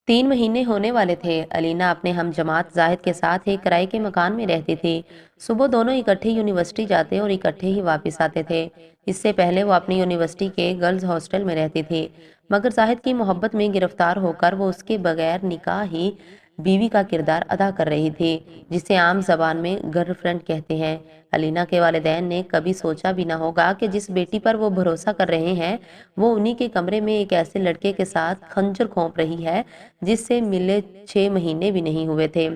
3 महीने होने वाले थे। अलीना अपने हम जमात जाहिद के साथ एक किराए के मकान में रहती थी। सुबह दोनों इकट्ठे यूनिवर्सिटी जाते और इकट्ठे ही वापस आते थे। इससे पहले वो अपनी यूनिवर्सिटी के गर्ल्स हॉस्टल में रहती थी, मगर जाहिद की मोहब्बत में गिरफ्तार होकर वो उसके बगैर निकाह ही बीवी का किरदार अदा कर रही थी, जिसे आम जबान में गर्लफ्रेंड कहते हैं। अलीना के वालिदैन ने कभी सोचा भी ना होगा कि जिस बेटी पर वो भरोसा कर रहे हैं, वो उन्हीं के कमरे में एक ऐसे लड़के के साथ खंजर घोंप रही है जिससे मिले 6 महीने भी नहीं हुए थे।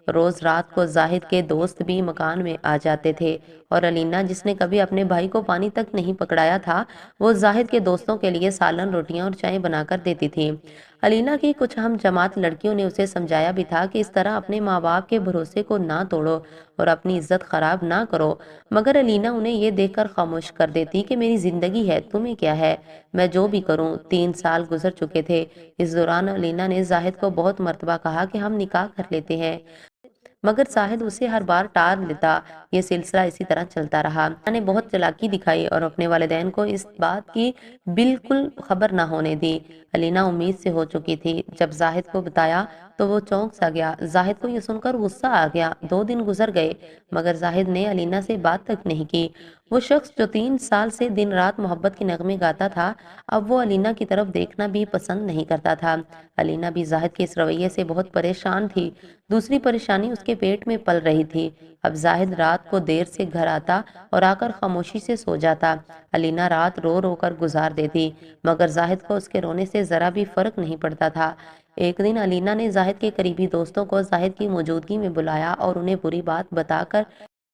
रोज रात को जाहिद के दोस्त भी मकान में आ जाते थे और अलीना, जिसने कभी अपने भाई को पानी तक नहीं पकड़ाया था, वो जाहिद के दोस्तों के लिए सालन, रोटियां और चाय बनाकर देती थी। अलीना की कुछ हम जमात लड़कियों ने उसे समझाया भी था कि इस तरह अपने माँ बाप के भरोसे को ना तोड़ो और अपनी इज्जत खराब ना करो, मगर अलीना उन्हें ये देखकर खामोश कर देती कि मेरी जिंदगी है, तुम्हें क्या है, मैं जो भी करूं। 3 साल गुजर चुके थे। इस दौरान अलीना ने जाहिद को बहुत मर्तबा कहा कि हम निकाह कर लेते हैं, मगर शाहिद उसे हर बार टाल लेता। ये सिलसिला इसी तरह चलता रहा। मैंने बहुत चालाकी दिखाई और अपने वालिदैन को इस बात की बिल्कुल खबर ना होने दी। अलीना उम्मीद से हो चुकी थी। जब जाहिद को बताया तो वो चौंक सा गया। जाहिद को ये सुनकर गुस्सा आ गया। 2 दिन गुजर गए, मगर जाहिद ने अलीना से बात तक नहीं की। वो शख्स जो 3 साल से दिन रात मोहब्बत के नगमे गाता था, अब वो अलीना की तरफ देखना भी पसंद नहीं करता था। अलीना भी जाहिद के इस रवैये से बहुत परेशान थी। दूसरी परेशानी उसके पेट में पल रही थी। अब जाहिद रात को देर से घर आता और आकर खामोशी से सो जाता। अलीना रात रो रो कर गुजार देती, मगर जाहिद को उसके रोने से जरा भी फर्क नहीं पड़ता था। एक दिन अलीना ने जाहिद के करीबी दोस्तों को जाहिद की मौजूदगी में बुलाया और उन्हें बुरी बात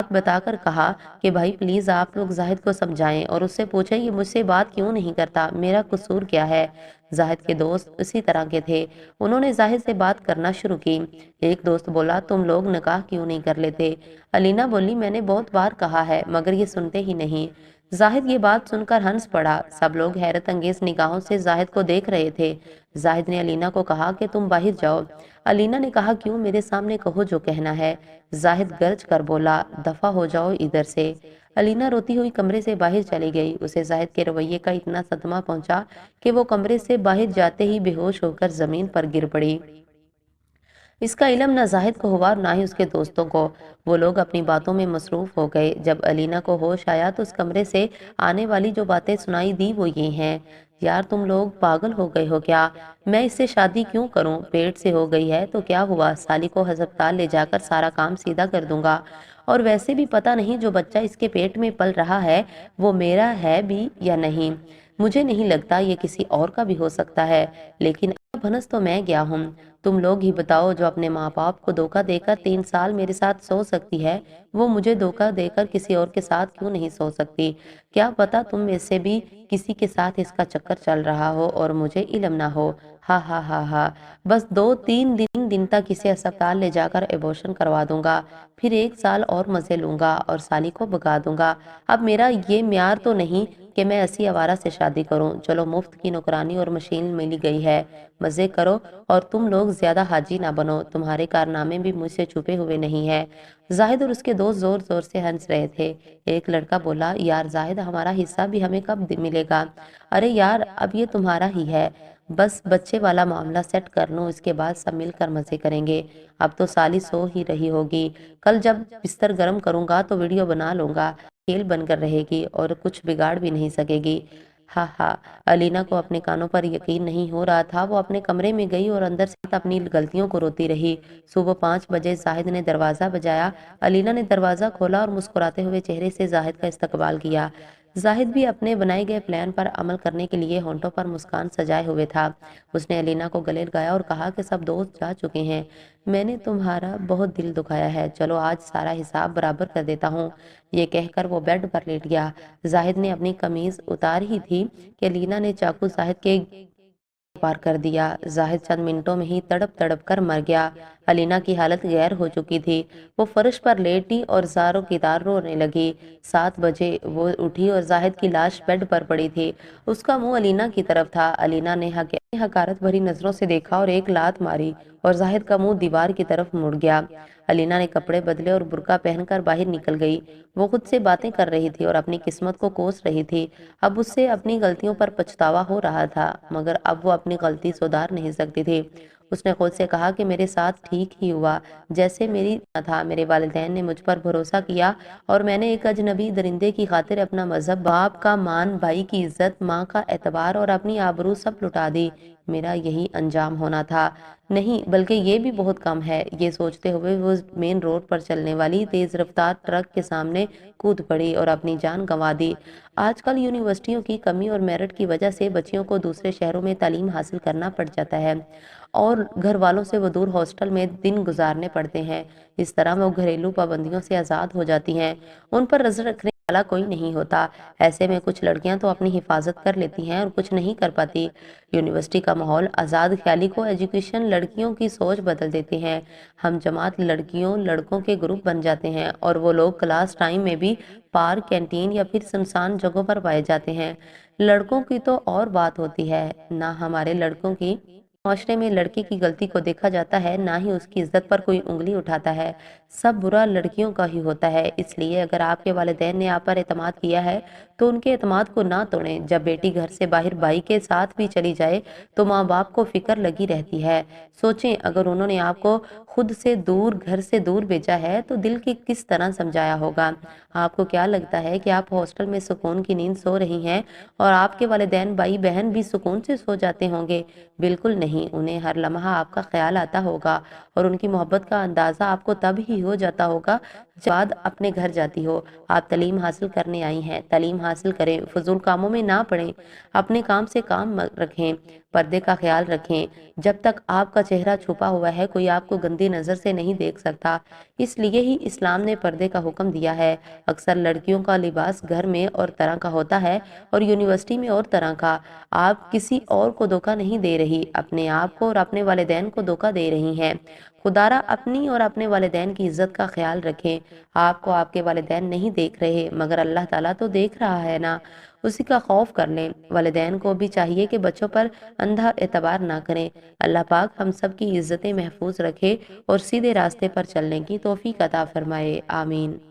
बताकर कहा कि भाई प्लीज आप लोग जाहिद को समझाएं और उससे पूछें ये मुझसे बात क्यों नहीं करता, मेरा कसूर क्या है। जाहिद के दोस्त उसी तरह के थे। उन्होंने जाहिद से बात करना शुरू की। एक दोस्त बोला, तुम लोग निकाह क्यों नहीं कर लेते। अलीना बोली, मैंने बहुत बार कहा है मगर ये सुनते ही नहीं। जाहिद ये बात सुनकर हंस पड़ा। सब लोग हैरत अंगेज निगाहों से जाहिद को देख रहे थे। जाहिद ने अलीना को कहा कि तुम बाहर जाओ। अलीना ने कहा, क्यों, मेरे सामने कहो जो कहना है। जाहिद गरज कर बोला, दफा हो जाओ इधर से। अलीना रोती हुई कमरे से बाहर चली गई। उसे जाहिद के रवैये का इतना सदमा पहुंचा कि वो कमरे से बाहर जाते ही बेहोश होकर जमीन पर गिर पड़ी। इसका इल्म न जाहिद को हुआ और ना ही उसके दोस्तों को। वो लोग अपनी बातों में मसरूफ हो गए। जब अलीना को होश आया तो उस कमरे से आने वाली जो बातें सुनाई दी वो ये हैं, यार तुम लोग पागल हो गए हो क्या, मैं इससे शादी क्यों करूं, पेट से हो गई है तो क्या हुआ, साली को अस्पताल ले जाकर सारा काम सीधा कर दूंगा। और वैसे भी पता नहीं जो बच्चा इसके पेट में पल रहा है वो मेरा है भी या नहीं। मुझे नहीं लगता, ये किसी और का भी हो सकता है, लेकिन अब भनस तो मैं गया हूँ। तुम लोग ही बताओ, जो अपने माँ बाप को धोखा देकर 3 साल मेरे साथ सो सकती है, वो मुझे धोखा देकर किसी और के साथ क्यों नहीं सो सकती। क्या पता तुम में से भी किसी के साथ इसका चक्कर चल रहा हो और मुझे इल्म ना हो। हा हा हा हा। बस 2-3 दिन तक इसे अस्पताल ले जाकर एबॉर्शन करवा दूंगा, फिर 1 साल और मजे लूंगा और साली को भगा दूंगा। अब मेरा ये म्यार तो नहीं कि मैं ऐसी आवारा से शादी करूं। चलो, मुफ्त की नौकरानी और मशीन मिल गई है, मजे करो और तुम लोग ज्यादा हाजी ना बनो, तुम्हारे कारनामे भी मुझसे छुपे हुए नहीं है। जाहिद और उसके दोस्त जोर जोर से हंस रहे थे। एक लड़का बोला, यार जाहिद, हमारा हिस्सा भी हमें कब मिलेगा। अरे यार, अब ये तुम्हारा ही है, बस बच्चे वाला मामला सेट कर लो, इसके बाद सब मिलकर मजे करेंगे। अब तो साली सो ही रही होगी, कल जब बिस्तर गर्म करूंगा तो वीडियो बना लूंगा, खेल बनकर रहेगी और कुछ बिगाड़ भी नहीं सकेगी। हा हा। अलीना को अपने कानों पर यकीन नहीं हो रहा था। वो अपने कमरे में गई और अंदर से अपनी गलतियों को रोती रही। सुबह 5 बजे जाहिद ने दरवाजा बजाया। अलीना ने दरवाजा खोला और मुस्कुराते हुए चेहरे से जाहिद का इस्तकबाल किया। जाहिद भी अपने बनाए गए प्लान पर अमल करने के लिए होंठों पर मुस्कान सजाए हुए था। उसने अलीना को गले लगाया और कहा कि सब दोस्त जा चुके हैं, मैंने तुम्हारा बहुत दिल दुखाया है, चलो आज सारा हिसाब बराबर कर देता हूँ। ये कहकर वो बेड पर लेट गया। जाहिद ने अपनी कमीज उतार ही थी कि अलीना ने चाकू जाहिद के पार कर दिया। जाहिद चंद मिनटों में ही तड़प तड़प कर मर गया। अलीना की हालत गैर हो चुकी थी। वो फर्श पर लेटी और जारों की तार रोने लगी। 7 बजे वो उठी और जाहिद की लाश बेड पर पड़ी थी। उसका मुंह अलीना की तरफ था। अलीना ने हकारत भरी नजरों से देखा और एक लात मारी और जाहिद का मुंह दीवार की तरफ मुड़ गया। अलीना ने कपड़े बदले और बुर्का पहनकर बाहर निकल गई। वो खुद से बातें कर रही थी और अपनी किस्मत को कोस रही थी। अब उससे अपनी गलतियों पर पछतावा हो रहा था, मगर अब वो अपनी गलती सुधार नहीं सकती थी। اس نے خود سے کہا کہ میرے ساتھ ٹھیک ہی ہوا جیسے میری تھا، میرے والدین نے مجھ پر بھروسہ کیا اور میں نے ایک اجنبی درندے کی خاطر اپنا مذہب، باپ کا مان، بھائی کی عزت، ماں کا اعتبار اور اپنی آبرو سب لٹا دی۔ میرا یہی انجام ہونا تھا، نہیں بلکہ یہ بھی بہت کم ہے۔ یہ سوچتے ہوئے وہ مین روڈ پر چلنے والی تیز رفتار ٹرک کے سامنے کود پڑی اور اپنی جان گنوا دی۔ آج کل یونیورسٹیوں کی کمی اور میرٹ کی وجہ سے بچیوں کو دوسرے شہروں میں تعلیم حاصل کرنا پڑ جاتا ہے اور گھر والوں سے وہ دور ہاسٹل میں دن گزارنے پڑتے ہیں۔ اس طرح وہ گھریلو پابندیوں سے آزاد ہو جاتی ہیں، ان پر نظر رکھنے والا کوئی نہیں ہوتا۔ ایسے میں کچھ لڑکیاں تو اپنی حفاظت کر لیتی ہیں اور کچھ نہیں کر پاتی۔ یونیورسٹی کا ماحول، آزاد خیالی کو ایجوکیشن لڑکیوں کی سوچ بدل دیتے ہیں۔ ہم جماعت لڑکیوں لڑکوں کے گروپ بن جاتے ہیں اور وہ لوگ کلاس ٹائم میں بھی پارک، کینٹین یا پھر سنسان جگہوں پر پائے جاتے ہیں۔ لڑکوں کی تو اور بات ہوتی ہے، نہ ہمارے لڑکوں کی معاشرے میں لڑکی کی غلطی کو دیکھا جاتا ہے، نہ ہی اس کی عزت پر کوئی انگلی اٹھاتا ہے۔ سب برا لڑکیوں کا ہی ہوتا ہے۔ اس لیے اگر آپ کے والدین نے آپ پر اعتماد کیا ہے تو ان کے اعتماد کو نہ توڑیں۔ جب بیٹی گھر سے باہر بھائی کے ساتھ بھی چلی جائے تو ماں باپ کو فکر لگی رہتی ہے۔ سوچیں اگر انہوں نے آپ کو خود سے دور، گھر سے دور بھیجا ہے تو دل کی کس طرح سمجھایا ہوگا۔ آپ کو کیا لگتا ہے کہ آپ ہاسٹل میں سکون کی نیند سو رہی ہیں اور آپ کے والدین، بھائی بہن بھی سکون سے سو جاتے ہوں گے؟ بالکل نہیں، انہیں ہر لمحہ آپ کا خیال آتا ہوگا اور ان کی محبت کا اندازہ آپ کو تب ہی ہو جاتا ہوگا جب بعد اپنے گھر جاتی ہو۔ آپ تعلیم حاصل کرنے آئی ہیں، تعلیم حاصل کریں، فضول کاموں میں نہ پڑیں، اپنے کام سے کام رکھیں، پردے کا خیال رکھیں۔ جب تک آپ کا چہرہ چھپا ہوا ہے کوئی آپ کو گندی نظر سے نہیں دیکھ سکتا۔ اس لیے ہی اسلام نے پردے کا حکم دیا ہے۔ اکثر لڑکیوں کا لباس گھر میں اور طرح کا ہوتا ہے اور یونیورسٹی میں اور طرح کا۔ آپ کسی اور کو دھوکہ نہیں دے رہی، اپنے آپ کو اور اپنے والدین کو دھوکہ دے رہی ہیں۔ خدارا اپنی اور اپنے والدین کی عزت کا خیال رکھیں۔ آپ کو آپ کے والدین نہیں دیکھ رہے مگر اللہ تعالیٰ تو دیکھ رہا ہے نا، اسی کا خوف کر لیں۔ والدین کو بھی چاہیے کہ بچوں پر اندھا اعتبار نہ کریں۔ اللہ پاک ہم سب کی عزتیں محفوظ رکھے اور سیدھے راستے پر چلنے کی توفیق عطا فرمائے، آمین۔